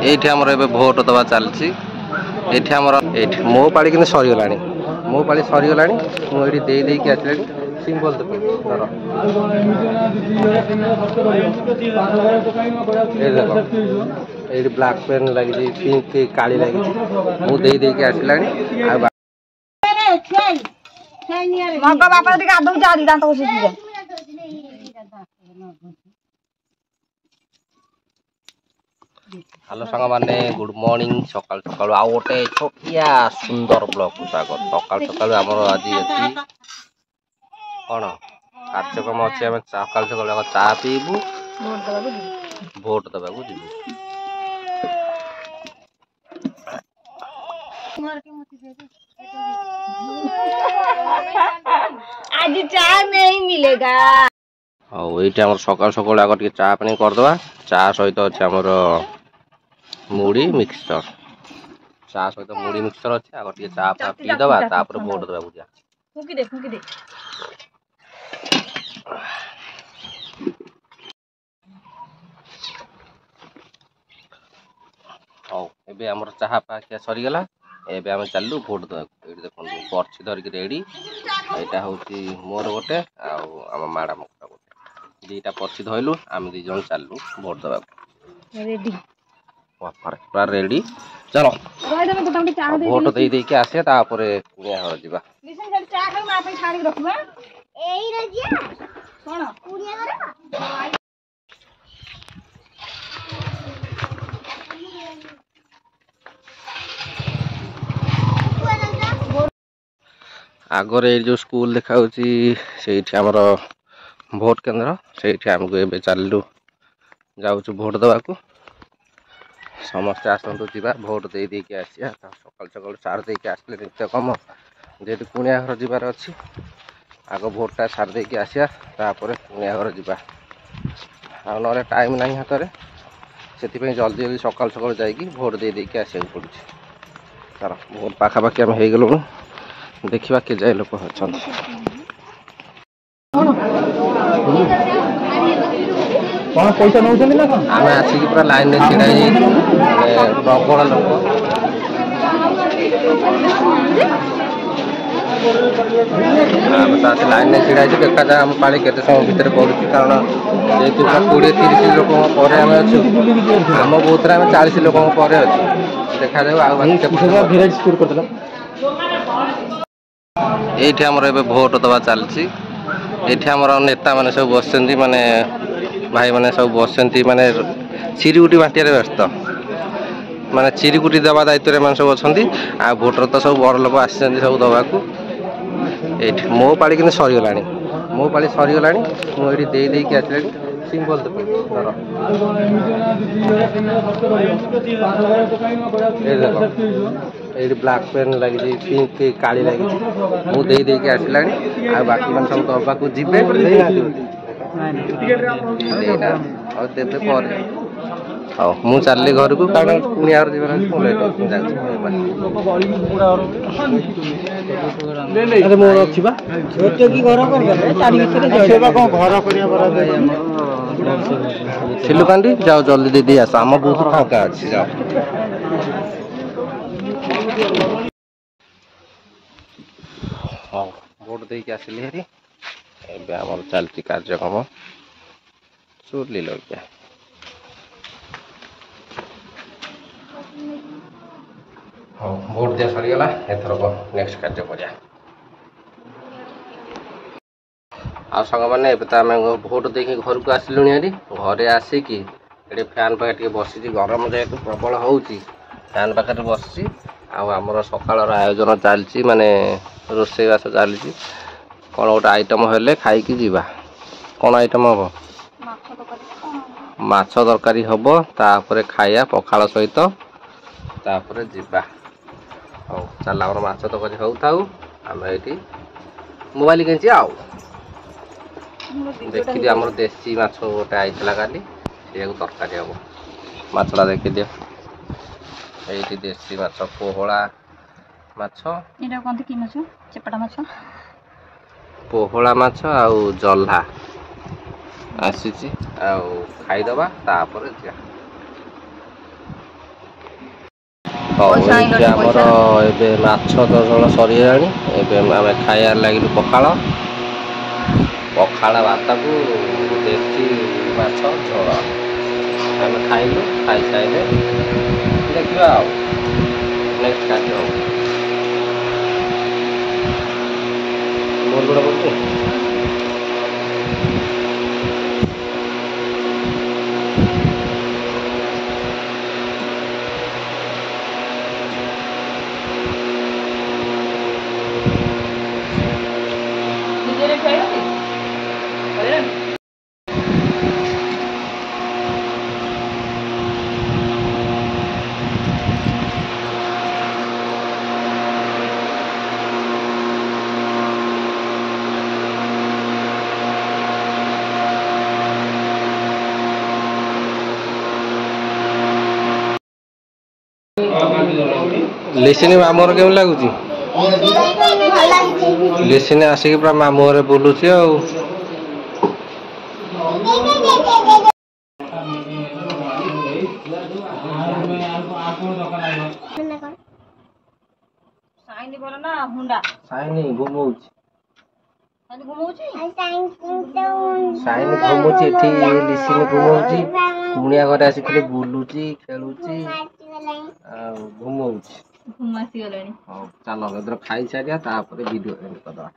ये आमर ए भोट दवा चलती मो पाड़ी कि सरीगला मो पाड़ी सरीगला मुझे दे आसला सिंपल ये ब्लैक पेन लगी पिंक काली लगी मुझे आसला हेलो सांग मैंने गुड मॉर्निंग सकाल सकाल आ गोटे छोटिया सुंदर ब्लॉग को स्वागत सकाल सकाल आमर आज अच्छी कौन कार्यक्रम अच्छे आम सकाल सकाल चा पीबू भोट दबा आज चाय नहीं मिलेगा ये सकाल सकाल आगे चा पानी करदे चा सहित अच्छे आमर मुड़ी मिक्सचर चा सहित मुड़ी मिक्सचर अच्छे आगे चा पीदबा तापर भोट दबा जा फुकी दे एबे हमर चाहा पाखिया सरीगला एबे हम चललु भोट दबा देखो पर्ची धरिक रेडी एटा होची मोर गोटे आम मैडम गोटे दीटा पर्ची धइलु आम दी जन चललु भोट दबा रेडी पूरा रेडी चलो भोट दे के आसे तापरे कुनिया घर जीवा चा खाई मा पे छाड़ी रखबा एई रजिया कोन कुनिया घर आगरे जो स्कूल देखा से भोट केन्द्र से आमको ए चलू जाऊँ भोट दवा को समस्ते आसतु जा भोट दे के आसिया सकाल सकाल सार दे के आसले नित्य कम जेहेतु कुणिया घर जीवार अच्छी आग भोटा सार दे के आसिया तापर कुणिया घर जीवा ना टाइम ना हाथ में से जल्दी जल्दी सकाल सकाल जाकि भोट दे के आसा पड़ू तार भोट पाखापाखि आम हो गलु देखा के जाए लोक अच्छा कौन पैसा नौ आम आसिक पूरा लाइन में छिड़ा प्रबल लोक लाइन में छिड़ा देखा जाए आम पाली के समय भितर पड़ू कारण जेहतु 20-30 लोक आम अच्छु आम बूथ आम 40 लोक देखा जाए ये आमर ए भोट दवा चलती ये आमर नेता मैंने सब बस माने भाई मैंने सब बस माने चिरीकुटी बांटिया व्यस्त माने चिरीकुटी दवा दायित्व में सब अच्छा भोटर तो सब बड़ लोक आस सब दवा को मो पाड़ी कि सरीगला मो पाड़ी सरीगला मुझे दे आसला सिंपल ये ब्लैक पेन लगी पिंक काली लगी मुझे आसला बाकी मैंने सब दबा को जीवे देवे मु चलि घर को कारण कुणिया छिलुकांडी जाओ जल्दी दीदी आस आम बहुत फाँका अच्छी जाओ हाँ भोट दे के आसिली हेरी एबे आमर चलती कार्यक्रम चुरली लगे हाँ भोट दिया सरीगला एथरक नेक्स्ट कार्य करिया आ सांग मैंने आम भोट देखिए घर को आसलु घरे आसिकी ये फैन पाखे बसी गरम जेहेतु प्रबल हो फैन पाखे बस आमर सकाल आयोजन चलती माने रोषेईबास चलती कौन गोटे आइटम हेले खाई जीवा कौन आइटम हम माछ तरकारी हम तापर खाया पखाल सहित तापर जीवा हौ चल आम माछ तरकारी हो था आम ये मोबाइल किंची आउ देखी आम देसी माछ गोटे आईला काली से तरकारी हम माछटा देखी दियो ये देसी माछ पोहला माछ चेपटा माछ पोहला माछ आउ जल्हा आसी खाईदबा तापर ହଉ ଏଠି ଆମର ଏବେ ମାଛ ଝୋଳ ସରିଗଲାଣି। ଏବେ ଆମେ ଖାଇବାର ଲାଗିଲୁ ପଖାଳ ଭାତକୁ ଦେଶୀ ମାଛ ଝୋଳ ଆମେ ଖାଇଲୁ। ଖାଇସାରିଲେ ଦେଖିବା ଆଉ ନେକ୍ସଟ କାର୍ଯ୍ୟ ହବ। ମୋର ଗୁଡ଼ା କରୁଛୁ ଲିସିନି ମାମୁଁର କେମିତି ଲାଗୁଛି? ଲିସିନି ଆସିକି ପୁରା ମାମୁଁ ଘରେ ବୁଲୁଛି ଆଉ। ସାଇନି ଭଲ ନା ହୁଣ୍ଡା? ସାଇନି ଘୁମଉଛି। ସାଇନି ଘୁମଉଛି? ସାଇନି ଘୁମୁଛି ଏଠି। ଲିସିନି ଘୁମଉଛି। କୁଣିଆ ଘରେ ଆସିଥିଲେ ବୁଲୁଛି ଖେଳୁଛି ଆଉ ଘୁମଉଛି। ଘୁମ ଆସିଗଲାଣି। ହଉ ଚାଲ ଏଥର ଖାଇସାରିବା ତାପରେ ଭିଡ଼ିଓ ଏଣ୍ଡ କରିଦେବା।